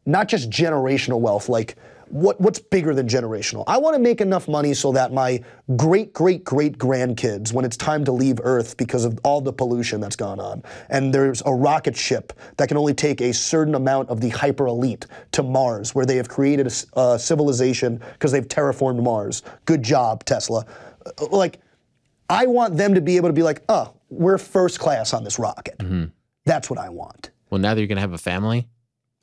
not just generational wealth, like what's bigger than generational? I want to make enough money so that my great-great-great-grandkids, when it's time to leave Earth because of all the pollution that's gone on, and there's a rocket ship that can only take a certain amount of the hyper-elite to Mars, where they have created a civilization because they've terraformed Mars. Good job, Tesla. Like, I want them to be able to be like, oh, we're first class on this rocket. Mm-hmm. That's what I want. Well, now that you're going to have a family,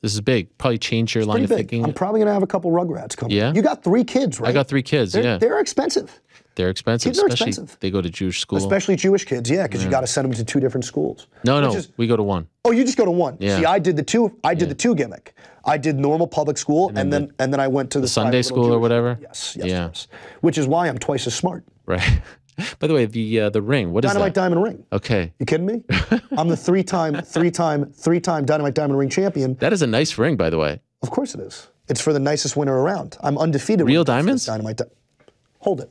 this is big. Probably change your line of thinking. I'm probably going to have a couple Rugrats coming. Yeah? You got 3 kids, right? I got 3 kids, They're expensive. They're expensive. Kids are especially expensive. They go to Jewish school. Especially Jewish kids, yeah, because you got to send them to 2 different schools. No, we go to 1. Oh, you just go to 1. Yeah. See, I did the 2. I did the 2 gimmick. I did normal public school, and then I went to the Sunday school or whatever. Yes. Which is why I'm twice as smart. Right. By the way, the ring. What is that? Dynamite Diamond Ring. Okay. You kidding me? I'm the three-time Dynamite Diamond Ring champion. That is a nice ring, by the way. Of course it is. It's for the nicest winner around. I'm undefeated. Real diamonds? Hold it.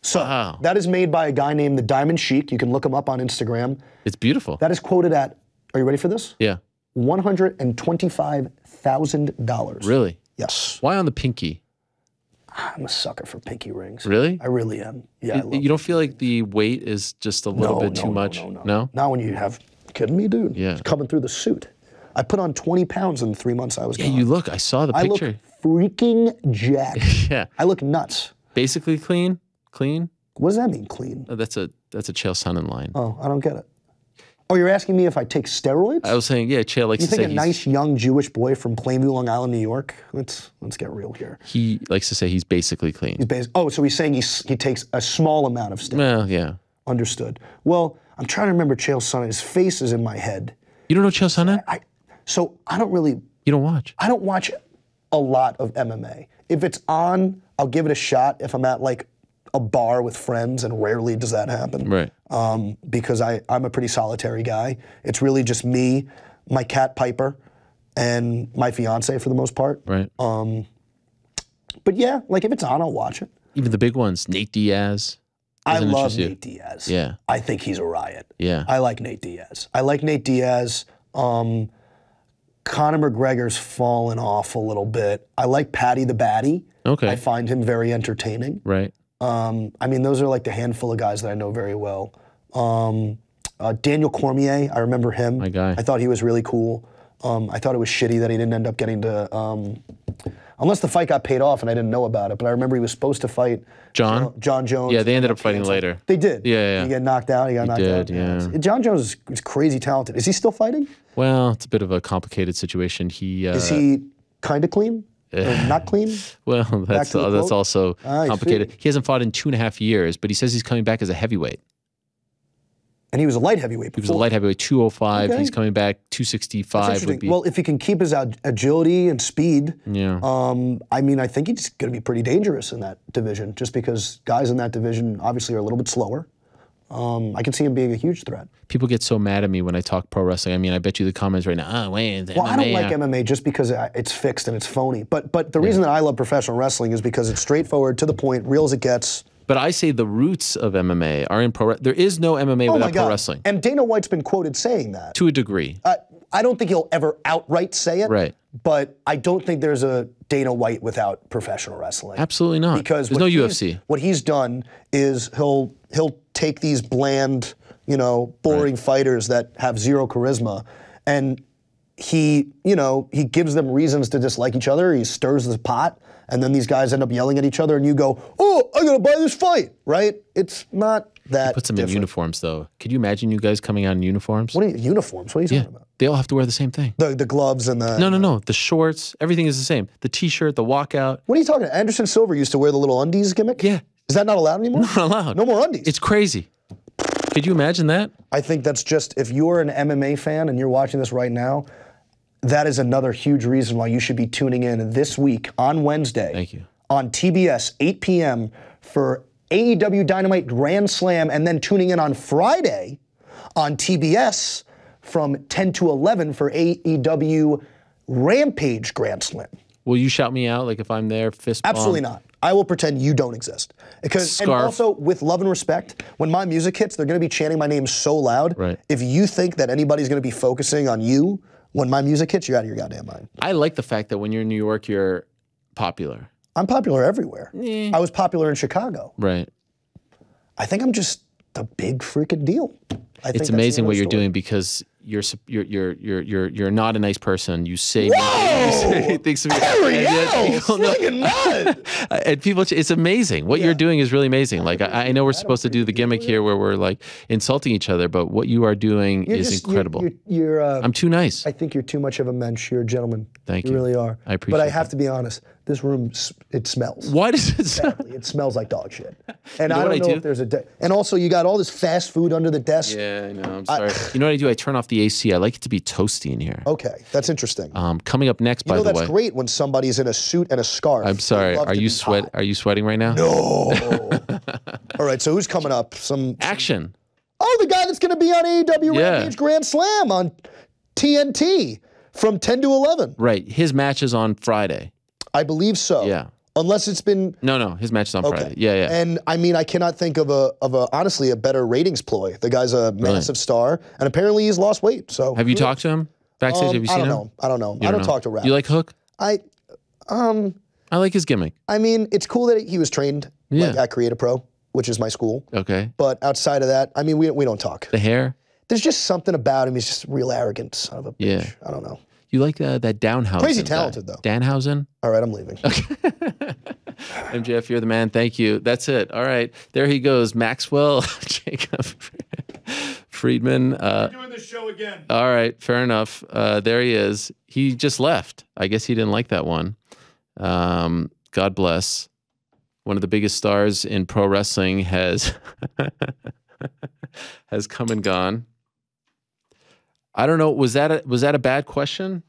So that is made by a guy named the Diamond Sheik. You can look him up on Instagram. It's beautiful. That is quoted at, are you ready for this? Yeah. $125,000. Really? Yes. Why on the pinky? I'm a sucker for pinky rings. Really? I really am. Yeah. You don't feel like the weight is just a little bit too much? No? Not when you have, kidding me, dude? Yeah. It's coming through the suit. I put on 20 pounds in the 3 months I was gone. Yeah, you look. I saw the picture. I look freaking jacked. Yeah. I look nuts. Basically clean? Clean? What does that mean, clean? Oh, that's a Chael Sonnen line. Oh, I don't get it. Oh, you're asking me if I take steroids? I was saying, yeah, Chael likes to say You think a nice young Jewish boy from Plainview, Long Island, New York? Let's get real here. He likes to say he's basically clean. So he's saying he takes a small amount of steroids. Well, yeah. Understood. Well, I'm trying to remember Chael Sonnen. His face is in my head. You don't know Chael Sonnen? So I don't really... You don't watch? I don't watch a lot of MMA. If it's on, I'll give it a shot if I'm at like a bar with friends, and rarely does that happen. Right. Because I'm a pretty solitary guy. It's really just me, my cat Piper, and my fiance for the most part. Right. But yeah, like if it's on, I'll watch it. Even the big ones, Nate Diaz. I love Nate Diaz. Yeah. I think he's a riot. Yeah. I like Nate Diaz. Conor McGregor's fallen off a little bit. I like Paddy the Baddy. Okay. I find him very entertaining. Right. I mean, those are like the handful of guys that I know very well. Daniel Cormier, I remember him. My guy. I thought he was really cool. I thought it was shitty that he didn't end up getting to, unless the fight got paid off and I didn't know about it, but I remember he was supposed to fight John Jones. Yeah, they ended up fighting later. They did. Yeah. He got knocked out. He got knocked out. Yeah. Jon Jones is crazy talented. Is he still fighting? Well, it's a bit of a complicated situation. Is he kind of clean? Or not clean? Well, that's also complicated. See. He hasn't fought in 2.5 years, but he says he's coming back as a heavyweight. And he was a light heavyweight before. He was a light heavyweight, 205. Okay. He's coming back, 265 would be. Well, if he can keep his agility and speed, Yeah. I mean, I think he's going to be pretty dangerous in that division, just because guys in that division obviously are a little bit slower. I can see him being a huge threat. People get so mad at me when I talk pro wrestling. I mean, I bet you the comments right now, oh, wait, Well, MMA, I don't like MMA just because it's fixed and it's phony. But the reason that I love professional wrestling is because it's straightforward, to the point, real as it gets. But I say the roots of MMA are in pro. There is no MMA without pro wrestling. And Dana White's been quoted saying that. To a degree. I don't think he'll ever outright say it. Right. But I don't think there's a Dana White without professional wrestling. Absolutely not. Because there's no UFC. What he's done is he'll take these bland, boring fighters that have zero charisma, and he gives them reasons to dislike each other. He stirs the pot, and then these guys end up yelling at each other, and you go, "Oh, I gotta buy this fight!" Right? It's not that. Puts them different. in uniforms, though. Could you imagine you guys coming out in uniforms? What are uniforms? What are you talking about? They all have to wear the same thing. The gloves and the... No. The shorts, everything is the same. The T-shirt, the walkout. What are you talking about? Anderson Silva used to wear the little undies gimmick? Yeah. Is that not allowed anymore? Not allowed. No more undies. It's crazy. Could you imagine that? I think that's just, if you're an MMA fan and you're watching this right now, that is another huge reason why you should be tuning in this week on Wednesday. Thank you. On TBS, 8 p.m. for AEW Dynamite Grand Slam, and then tuning in on Friday on TBS from 10 to 11 for AEW Rampage Grand Slam. Will you shout me out, like if I'm there, fist bump? Absolutely not. I will pretend you don't exist. And also, with love and respect, when my music hits, they're going to be chanting my name so loud. Right. If you think that anybody's going to be focusing on you when my music hits, you're out of your goddamn mind. I like the fact that when you're in New York, you're popular. I'm popular everywhere. I was popular in Chicago. Right. I think I'm just a big freaking deal. It's amazing what you're doing, because you're not a nice person. You say things to me. And people, it's amazing. What you're doing is really amazing. Like I know we're supposed to do the gimmick here where we're like insulting each other, but what you are doing is incredible. I'm too nice. I think you're too much of a mensch. You're a gentleman. Thank you. You really are. I appreciate But I have to be honest. This room, it smells. Why does it smell? It smells like dog shit. And You know I don't know if there's and also you got all this fast food under the desk. Yeah, I know. I'm sorry. You know what I do? I turn off the AC. I like it to be toasty in here. Okay, that's interesting. Coming up next, by the way. That's great when somebody's in a suit and a scarf. I'm sorry. Are you sweating right now? No. All right. So who's coming up? Some action. Oh, the guy that's going to be on AEW Rampage Grand Slam on TNT from 10 to 11. Right. His match is on Friday. I believe so. Yeah. Unless it's been... No, his match is on Friday. Yeah. And I mean, I cannot think of honestly, a better ratings ploy. The guy's a massive star, and apparently he's lost weight. So have you talked to him backstage? Have you seen him? I don't know. I don't talk to rappers. You like Hook? I like his gimmick. I mean, it's cool that he was trained at Creative Pro, which is my school. Okay. But outside of that, I mean, we don't talk. The hair? There's just something about him. He's just real arrogant son of a bitch. Yeah. I don't know. You like that Downhausen? Crazy talented, though. Danhausen? All right, I'm leaving. Okay. MJF, you're the man. Thank you. That's it. All right. There he goes. Maxwell Jacob Friedman. We're doing this show again. All right. Fair enough. There he is. He just left. I guess he didn't like that one. God bless. One of the biggest stars in pro wrestling has come and gone. I don't know. Was that a bad question?